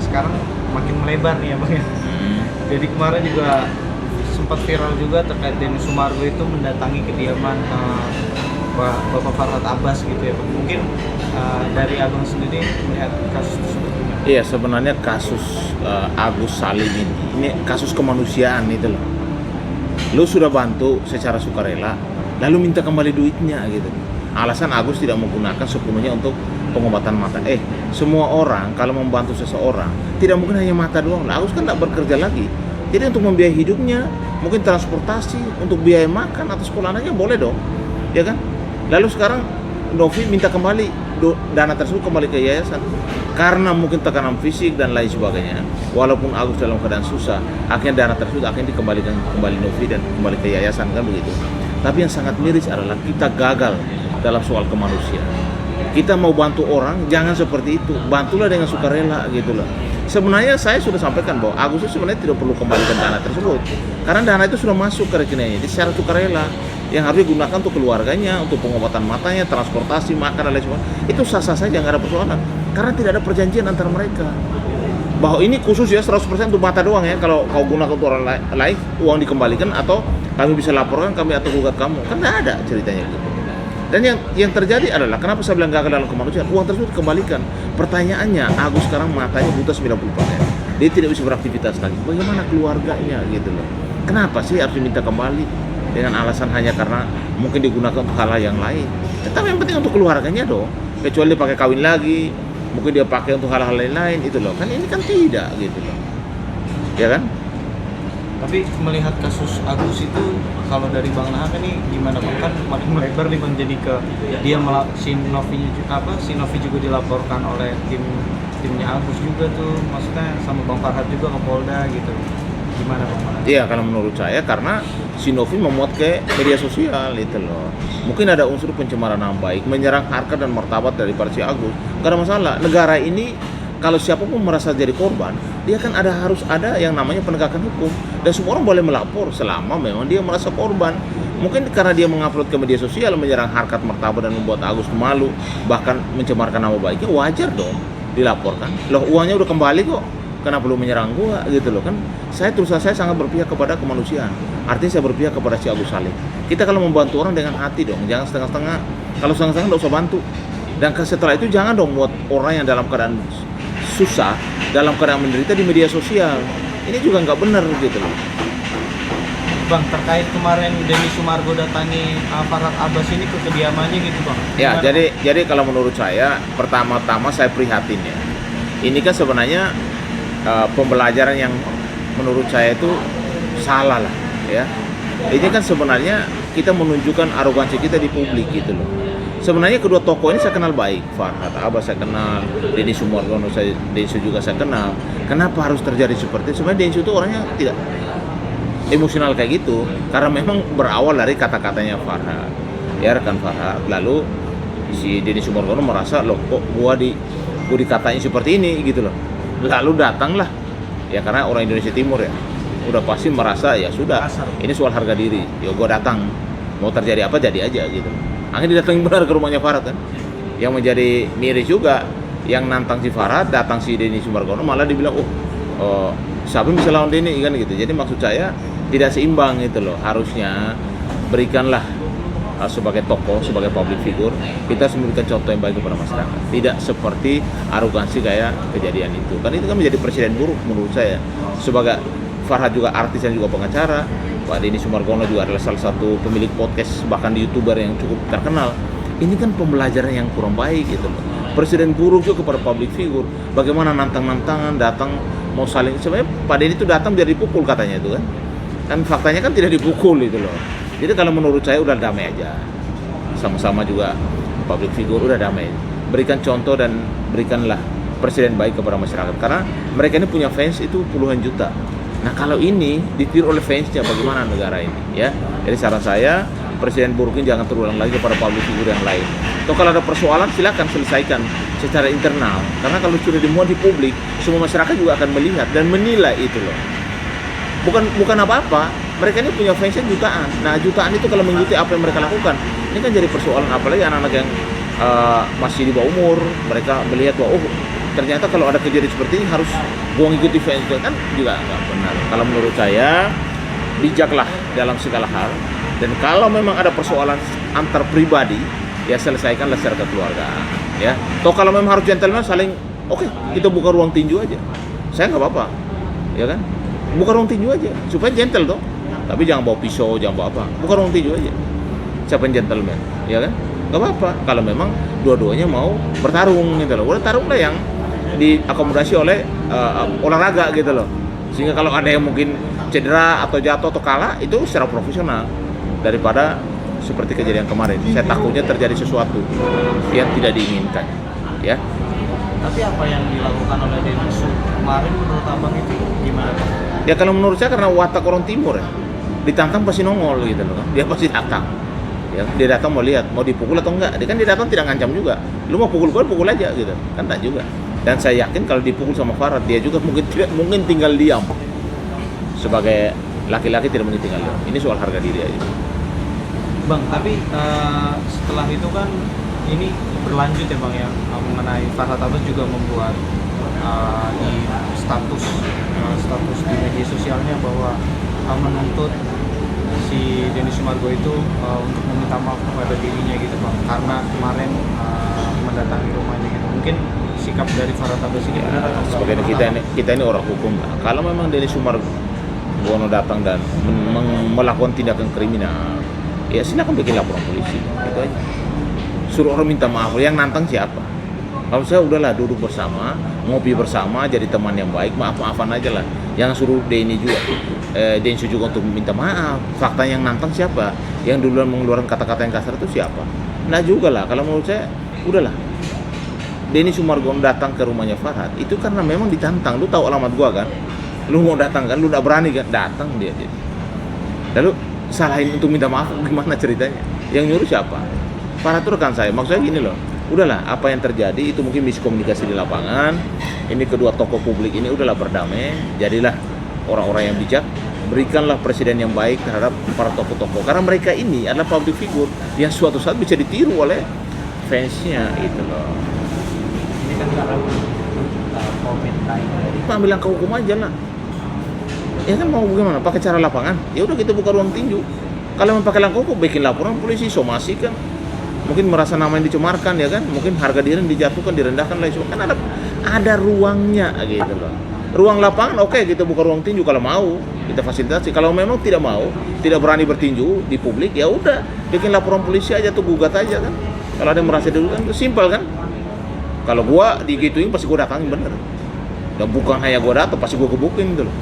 sekarang makin melebar nih ya Bang ya. Jadi kemarin juga sempat viral juga terkait Denny Sumargo itu mendatangi kediaman Bapak Farhad Abbas gitu ya Bang. Mungkin dari Abang sendiri melihat kasus tersebut gimana? Iya, sebenarnya kasus Agus Salim ini kasus kemanusiaan itu loh. Lu sudah bantu secara sukarela, lalu minta kembali duitnya gitu. Alasan Agus tidak menggunakan sepenuhnya untuk pengobatan mata. Semua orang kalau membantu seseorang tidak mungkin hanya mata doang. Agus kan tidak bekerja lagi. Jadi untuk membiayai hidupnya, mungkin transportasi, untuk biaya makan atau sekolah anaknya boleh dong, ya kan? Lalu sekarang Novi minta kembali dana tersebut kembali ke yayasan karena mungkin tekanan fisik dan lain sebagainya. Walaupun Agus dalam keadaan susah, akhirnya dana tersebut akhirnya dikembalikan kembali Novi dan kembali ke yayasan, kan begitu. Tapi yang sangat miris adalah kita gagal dalam soal kemanusiaan. Kita mau bantu orang, jangan seperti itu. Bantulah dengan sukarela gitu loh. Sebenarnya saya sudah sampaikan bahwa Agus itu sebenarnya tidak perlu kembalikan dana tersebut karena dana itu sudah masuk ke rekeningnya. Jadi secara sukarela yang harus digunakan untuk keluarganya, untuk pengobatan matanya, transportasi, makan dan lain sebagainya, itu sah-sah saja, nggak ada persoalan karena tidak ada perjanjian antara mereka bahwa ini khusus ya 100% untuk mata doang ya, kalau kau gunakan untuk orang lain uang dikembalikan atau kami bisa laporkan kami atau gugat kamu, kan nggak ada ceritanya gitu. Dan yang terjadi adalah kenapa saya bilang gagal dalam kemanusiaan, uang tersebut dikembalikan. Pertanyaannya, Agus sekarang matanya buta 90%. Dia tidak bisa beraktivitas lagi. Bagaimana keluarganya gitu loh. Kenapa sih harus diminta kembali dengan alasan hanya karena mungkin digunakan untuk hal yang lain. Tetapi yang penting untuk keluarganya dong. Kecuali dia pakai kawin lagi, mungkin dia pakai untuk hal-hal lain itu loh. Kan ini kan tidak gitu loh. Ya kan? Tapi melihat kasus Agus itu kalau dari Bang Nahak ini gimana Bang? Kan makin melebar nih Bang, jadi ke dia si Novi juga dilaporkan oleh timnya Agus juga tuh, maksudnya sama Bang Farhad juga ke Polda gitu. Gimana Bang? Iya, kalau menurut saya karena si Novi memuat ke media sosial itu loh. Mungkin ada unsur pencemaran nama baik, menyerang harkat dan martabat dari si Agus. Gak ada masalah. Negara ini kalau siapapun merasa jadi korban, dia kan harus ada yang namanya penegakan hukum dan semua orang boleh melapor selama memang dia merasa korban. Mungkin karena dia mengupload ke media sosial menyerang harkat martabat dan membuat Agus malu, bahkan mencemarkan nama baiknya, wajar dong dilaporkan. Loh, uangnya udah kembali kok, kenapa lu menyerang gua gitu loh kan? Saya sangat berpihak kepada kemanusiaan. Artinya saya berpihak kepada si Agus Salim. Kita kalau membantu orang dengan hati dong, jangan setengah-setengah. Kalau setengah-setengah nggak usah bantu. Dan setelah itu jangan dong buat orang yang dalam keadaan susah, dalam keadaan menderita di media sosial. Ini juga nggak benar gitu loh. Bang, terkait kemarin Denny Sumargo datangi Farhad Abbas ini ke kediamannya gitu Bang. Ya, jadi kalau menurut saya pertama-tama saya prihatin ya. Ini kan sebenarnya pembelajaran yang menurut saya itu salah lah ya. Ini kan sebenarnya kita menunjukkan arogansi kita di publik gitu loh. Sebenarnya kedua tokoh ini saya kenal baik, Farhad Abbas saya kenal, Denny Sumargo Densu juga saya kenal. Kenapa harus terjadi seperti itu? Sebenarnya Densu itu orangnya tidak emosional kayak gitu, karena memang berawal dari kata-katanya Farhad, ya rekan Farhad. Lalu si Denny Sumargo merasa loh kok gua dikatain seperti ini gitu loh. Lalu datanglah, ya karena orang Indonesia Timur ya, udah pasti merasa ya sudah, ini soal harga diri, ya gua datang, mau terjadi apa jadi aja gitu. Akhirnya didatangin benar ke rumahnya Farhad kan. Yang menjadi miris juga, yang nantang si Farhad, datang si Denny Sumargo malah dibilang, siapa bisa lawan Denny kan gitu. Jadi maksud saya tidak seimbang gitu loh. Harusnya berikanlah sebagai tokoh, sebagai public figure, kita harus memberikan contoh yang baik kepada masyarakat. Tidak seperti arogansi kayak kejadian itu. Kan itu kan menjadi presiden buruk menurut saya. Sebagai Farhad juga artis dan juga pengacara, Pak Denny Sumargo juga adalah salah satu pemilik podcast, bahkan di YouTuber yang cukup terkenal. Ini kan pembelajaran yang kurang baik gitu loh. Presiden buruk juga kepada public figure. Bagaimana nantang-nantangan, datang mau saling. Sebenarnya Pak Denny itu datang biar dipukul katanya itu kan. Kan faktanya kan tidak dipukul itu loh. Jadi kalau menurut saya udah damai aja. Sama-sama juga public figure udah damai. Berikan contoh dan berikanlah presiden baik kepada masyarakat. Karena mereka ini punya fans itu puluhan juta. Nah kalau ini ditiru oleh fansnya, bagaimana negara ini ya? Jadi saran saya, presiden buruk ini jangan terulang lagi kepada public figure yang lain. Atau kalau ada persoalan silakan selesaikan secara internal. Karena kalau sudah dimuat di publik, semua masyarakat juga akan melihat dan menilai itu loh. Bukan apa-apa, mereka ini punya fansnya jutaan. Nah jutaan itu kalau mengikuti apa yang mereka lakukan, ini kan jadi persoalan. Apalagi anak-anak yang masih di bawah umur, mereka melihat bahwa ternyata kalau ada kejadian seperti ini harus gua ngikuti fans itu kan juga nggak benar. Kalau menurut saya bijaklah dalam segala hal, dan kalau memang ada persoalan antar pribadi ya selesaikanlah secara kekeluargaan ya. Toh kalau memang harus gentleman saling oke, kita buka ruang tinju aja, saya nggak apa-apa ya kan, buka ruang tinju aja supaya gentle toh, tapi jangan bawa pisau, jangan bawa apa, buka ruang tinju aja. Siapa yang gentleman ya kan, nggak apa-apa kalau memang dua-duanya mau bertarung gitu loh. Udah tarunglah yang diakomodasi oleh olahraga gitu loh, sehingga kalau ada yang mungkin cedera atau jatuh atau kalah itu secara profesional, daripada seperti kejadian kemarin. Saya takutnya terjadi sesuatu yang tidak diinginkan ya. Tapi apa yang dilakukan oleh Densu kemarin menurut abang itu gimana Bang? Ya kalau menurut saya karena watak orang timur ya, ditantang pasti nongol gitu loh, dia pasti datang ya, dia datang mau lihat mau dipukul atau enggak, dia datang tidak ngancam juga, lu mau pukul aja gitu kan, tak juga. Dan saya yakin kalau dipukul sama Farhat, dia juga mungkin tinggal diam. Sebagai laki-laki tidak mungkin tinggal diam. Ini soal harga diri aja. Bang, tapi setelah itu kan ini berlanjut ya Bang ya, mengenai Farhat Abbas juga membuat di status di media sosialnya bahwa menuntut si Denny Sumargo itu untuk meminta maaf kepada dirinya gitu Bang, karena kemarin mendatangi rumahnya gitu. Mungkin sikap dari Farhat Abbas ini benar atau enggak? Sebagai kita ini orang hukum. Kalau memang Denny Sumargo datang dan melakukan tindakan kriminal, ya silakan bikin laporan polisi, gitu aja. Suruh orang minta maaf, yang nantang siapa? Kalau saya udahlah duduk bersama, ngopi bersama, jadi teman yang baik, maaf-maafan aja lah. Yang suruh Denny juga untuk minta maaf. Fakta yang nantang siapa? Yang duluan mengeluarkan kata-kata yang kasar itu siapa? Nah juga lah, kalau menurut saya udahlah. Denny Sumargo datang ke rumahnya Farhat itu karena memang ditantang. Lu tahu alamat gua kan? Lu mau datang kan? Lu udah berani kan? Datang dia. Lalu salahin untuk minta maaf gimana ceritanya? Yang nyuruh siapa? Farhat itu rekan saya. Maksudnya gini loh, udahlah apa yang terjadi itu mungkin miskomunikasi di lapangan. Ini kedua tokoh publik ini udahlah berdamai. Jadilah orang-orang yang bijak. Berikanlah presiden yang baik terhadap para tokoh-tokoh. Karena mereka ini adalah public figure yang suatu saat bisa ditiru oleh fansnya itu loh. Ini kan karena komen dari Ambil langkah hukum aja lah. Ya kan mau bagaimana? Pakai cara lapangan? Ya udah kita buka ruang tinju. Kalau mau pakai langkah hukum, bikin laporan polisi, somasi kan. Mungkin merasa nama yang dicemarkan ya kan. Mungkin harga diri dijatuhkan, direndahkan lah. Kan ada ruangnya gitu loh. Ruang lapangan oke, kita buka ruang tinju kalau mau kita fasilitasi. Kalau memang tidak mau, tidak berani bertinju di publik, ya udah bikin laporan polisi aja tuh, gugat aja kan. Kalau ada yang merasa dulu kan itu simpel kan. Kalau gua digituin pasti gua datangin bener. Dan bukan hanya gua datang, pasti gua gebukin gitu loh.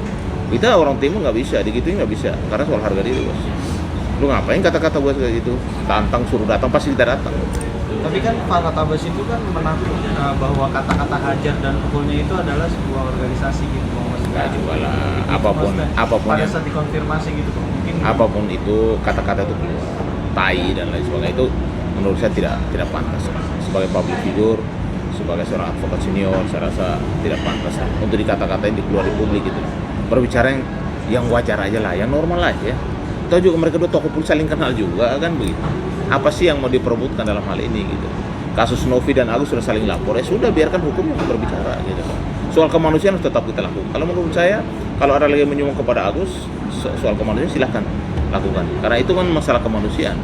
Kita orang timur nggak bisa, digituin nggak bisa, karena soal harga diri bos. Lu ngapain kata-kata gua kayak gitu? Tantang suruh datang pasti kita datang. Tapi kan Farhat Abbas itu kan mengaku bahwa kata-kata hajar dan pukulnya itu adalah sebuah organisasi gitu Bang. Enggak juga lah, apapun pada yang, saat dikonfirmasi gitu Bang. Mungkin apapun itu kata-kata itu keluar, tai dan lain sebagainya, itu menurut saya tidak pantas. Sebagai public figure, sebagai seorang advokat senior, saya rasa tidak pantas untuk dikata-katain di keluar di publik gitu. Berbicara yang wajar aja lah, yang normal aja. Tahu juga mereka dua tokoh pun saling kenal juga kan begitu. Apa sih yang mau diperebutkan dalam hal ini gitu? Kasus Novi dan Agus sudah saling lapor, ya sudah biarkan hukum yang berbicara gitu. Soal kemanusiaan harus tetap kita lakukan. Kalau menurut saya, kalau ada lagi yang menyumbang kepada Agus soal kemanusiaan silahkan lakukan. Karena itu kan masalah kemanusiaan.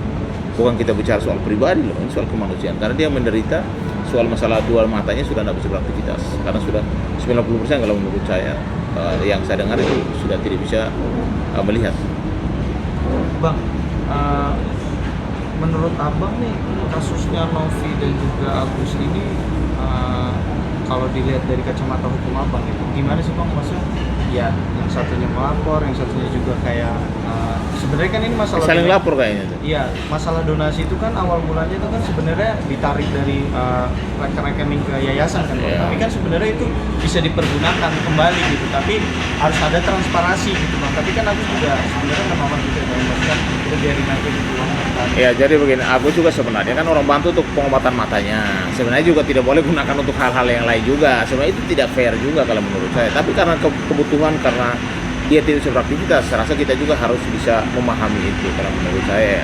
Bukan kita bicara soal pribadi loh, ini soal kemanusiaan. Karena dia menderita soal masalah dua matanya sudah tidak bisa beraktivitas. Karena sudah 90% kalau menurut saya yang saya dengar itu sudah tidak bisa melihat. Bang, menurut abang nih kasusnya Novi dan juga Agus ini kalau dilihat dari kacamata hukum abang itu gimana sih Bang? Maksudnya ya yang satunya melapor, yang satunya juga kayak sebenarnya kan ini masalah saling lapor kayaknya tuh. Iya, masalah donasi itu kan awal mulanya itu kan sebenarnya ditarik dari rekening ke yayasan kan, Yeah. tapi kan sebenarnya itu bisa dipergunakan kembali gitu, tapi harus ada transparansi gitu Bang. Tapi kan aku juga sebenarnya melawan juga kan itu biarin aja gitu Bang. Ya jadi begini, aku juga sebenarnya kan orang bantu untuk pengobatan matanya. Sebenarnya juga tidak boleh gunakan untuk hal-hal yang lain juga. Sebenarnya itu tidak fair juga kalau menurut saya. Tapi karena kebutuhan, karena dia tidak bisa beraktivitas, saya rasa kita juga harus bisa memahami itu kalau menurut saya.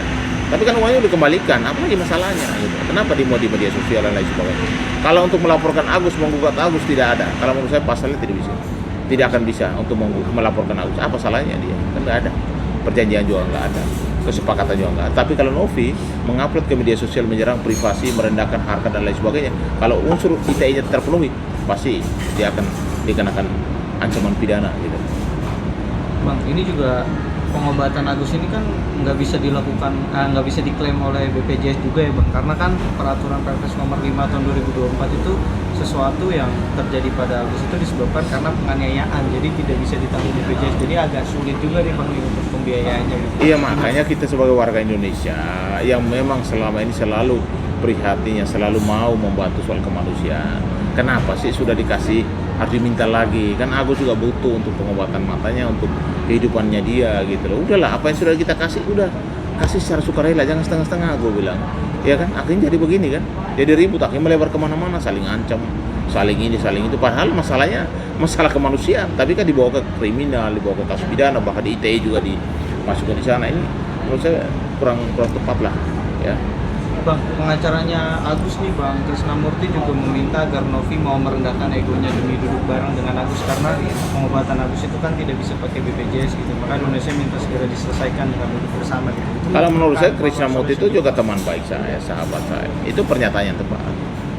Tapi kan uangnya dikembalikan, apa lagi masalahnya gitu. Kenapa di media sosial dan lain sebagainya? Kalau untuk melaporkan Agus, menggugat Agus tidak ada. Kalau menurut saya pasalnya tidak akan bisa untuk melaporkan Agus. Apa salahnya dia? Kan nggak ada. Perjanjian juga nggak ada. Kesepakatan juga nggak ada. Tapi kalau Novi mengupload ke media sosial menyerang privasi, merendahkan harkat dan lain sebagainya, kalau unsur ITE-nya terpenuhi, pasti dia akan dikenakan ancaman pidana gitu. Bang, ini juga pengobatan Agus ini kan nggak bisa dilakukan, nggak bisa diklaim oleh BPJS juga ya Bang, karena kan peraturan Perpres nomor 5 tahun 2024 itu sesuatu yang terjadi pada Agus itu disebabkan karena penganiayaan, jadi tidak bisa ditanggung BPJS, jadi agak sulit juga nih Bang untuk pembiayaannya gitu. Iya, makanya kita sebagai warga Indonesia yang memang selama ini selalu prihatin, yang selalu mau membantu soal kemanusiaan, kenapa sih sudah dikasih harus diminta lagi? Kan Agus juga butuh untuk pengobatan matanya, untuk kehidupannya dia gitu loh. Udahlah, apa yang sudah kita kasih, udah kasih secara sukarela, jangan setengah-setengah, gue bilang. Ya kan, akhirnya jadi begini kan, jadi ribut, akhirnya melebar kemana-mana, saling ancam, saling ini, saling itu. Padahal masalahnya masalah kemanusiaan, tapi kan dibawa ke kriminal, dibawa ke kasus pidana, bahkan di ITE juga dimasukkan di sana. Ini menurut saya kurang tepat lah, ya. Bang, pengacaranya Agus nih Bang, Krisnamurti juga meminta agar Novi mau merendahkan egonya demi duduk bareng dengan Agus, karena pengobatan Agus itu kan tidak bisa pakai BPJS gitu. Maka Indonesia minta segera diselesaikan dengan duduk bersama gitu. Kalau menurut saya Krisnamurti itu juga teman baik saya, sahabat saya. Itu pernyataan yang tepat.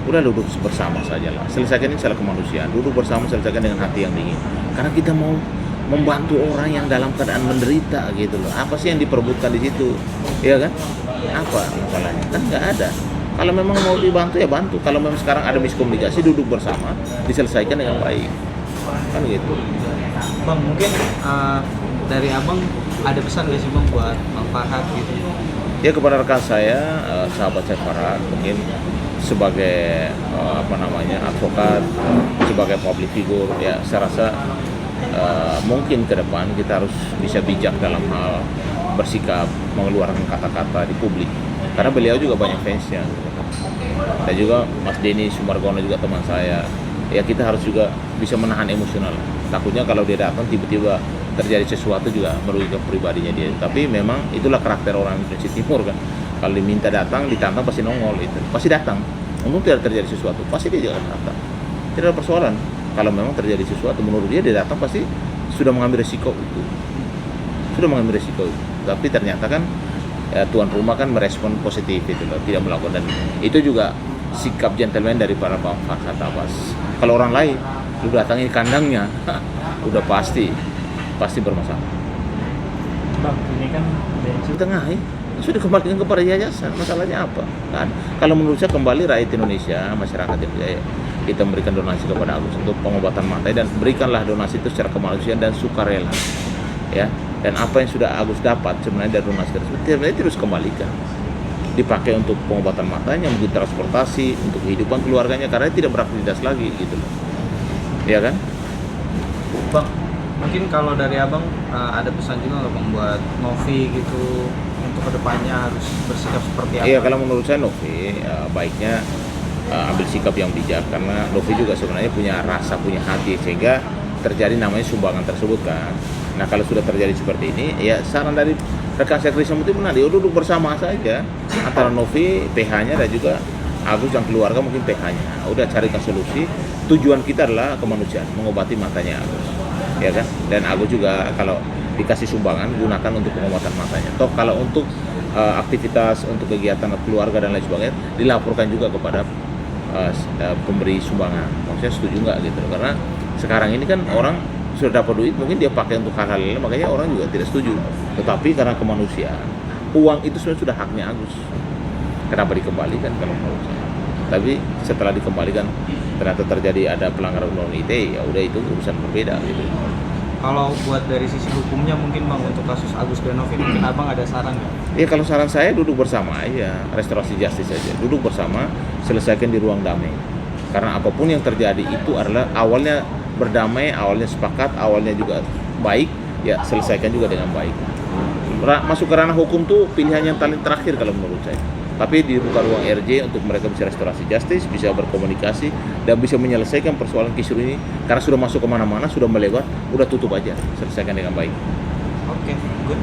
Udah duduk bersama saja lah. Selesaikan ini secara kemanusiaan. Duduk bersama, selesaikan dengan hati yang dingin. Karena kita mau membantu orang yang dalam keadaan menderita gitu loh. Apa sih yang diperebutkan di situ? Iya kan? Apa masalahnya? Kan nggak ada. Kalau memang mau dibantu ya bantu. Kalau memang sekarang ada miskomunikasi, duduk bersama, diselesaikan dengan baik. Kan gitu. Bang, mungkin dari Abang ada pesan nggak sih Bang buat Bang Farhad gitu? Ya, kepada rekan saya, sahabat saya Farhad, mungkin sebagai advokat, sebagai public figure, ya saya rasa mungkin ke depan kita harus bisa bijak dalam hal bersikap, mengeluarkan kata-kata di publik, karena beliau juga banyak fansnya, dan juga Mas Denny Sumargono juga teman saya. Ya, kita harus juga bisa menahan emosional. Takutnya kalau dia datang tiba-tiba terjadi sesuatu juga merugikan pribadinya dia. Tapi memang itulah karakter orang Indonesia Timur kan. Kalau diminta datang, ditantang pasti nongol, itu pasti datang. Untung tidak terjadi sesuatu, pasti dia akan datang. Tidak ada persoalan. Kalau memang terjadi sesuatu menurut dia datang pasti sudah mengambil resiko itu. Tapi ternyata kan tuan rumah kan merespon positif itu loh, tidak melakukan, dan itu juga sikap gentleman dari para Bang Farhad Abbas. Kalau orang lain lu datangi kandangnya, udah pasti bermasalah. Bang, ini kan Di tengah ya, sudah kembalikan kepada yayasan, masalahnya apa? Kan? Kalau menurut saya kembali rakyat Indonesia, masyarakat Indonesia, kita memberikan donasi kepada Agus untuk pengobatan mata, dan berikanlah donasi itu secara kemanusiaan dan sukarela, ya. Dan apa yang sudah Agus dapat sebenarnya dari donasi tersebut sebenarnya terus kembalikan, dipakai untuk pengobatan matanya, mungkin transportasi, untuk kehidupan keluarganya, karena tidak beraktivitas lagi gitu loh, ya kan? Bang, mungkin kalau dari Abang ada pesan juga nggak Bang buat Novi gitu, untuk kedepannya harus bersikap seperti apa? Iya, kalau menurut saya Novi baiknya ambil sikap yang bijak, karena Novi juga sebenarnya punya rasa, punya hati, sehingga terjadi namanya sumbangan tersebut kan. Nah, kalau sudah terjadi seperti ini, ya saran dari rekan saya Krisnamurti benar, dia duduk bersama saja antara Novi, PH-nya, dan juga Agus yang keluarga mungkin PH-nya. Udah carikan solusi. Tujuan kita adalah kemanusiaan, mengobati matanya Agus, ya kan? Dan Agus juga kalau dikasih sumbangan gunakan untuk pengobatan matanya. Toh kalau untuk aktivitas, untuk kegiatan keluarga dan lain sebagainya dilaporkan juga kepada pemberi sumbangan. Maksudnya setuju nggak gitu? Karena sekarang ini kan orang sudah dapat duit, mungkin dia pakai untuk hal-hal lain, makanya orang juga tidak setuju. Tetapi karena kemanusiaan, uang itu sebenarnya sudah haknya Agus. Kenapa dikembalikan kalau menurut saya? Tapi setelah dikembalikan ternyata terjadi ada pelanggaran undang-undang ITE, ya udah itu urusan berbeda gitu. Kalau buat dari sisi hukumnya mungkin Bang untuk kasus Agus dan Novi, mungkin Abang ada saran nggak? Ya, kalau saran saya duduk bersama aja, restorasi justice saja, duduk bersama, selesaikan di ruang damai. Karena apapun yang terjadi itu adalah awalnya berdamai, awalnya sepakat, awalnya juga baik, ya selesaikan juga dengan baik. Masuk ke ranah hukum tuh pilihan yang paling terakhir kalau menurut saya. Tapi dibuka ruang RJ untuk mereka bisa restorasi justice, bisa berkomunikasi, dan bisa menyelesaikan persoalan kisru ini. Karena sudah masuk kemana-mana, sudah melebar, udah tutup aja, selesaikan dengan baik. Oke, good.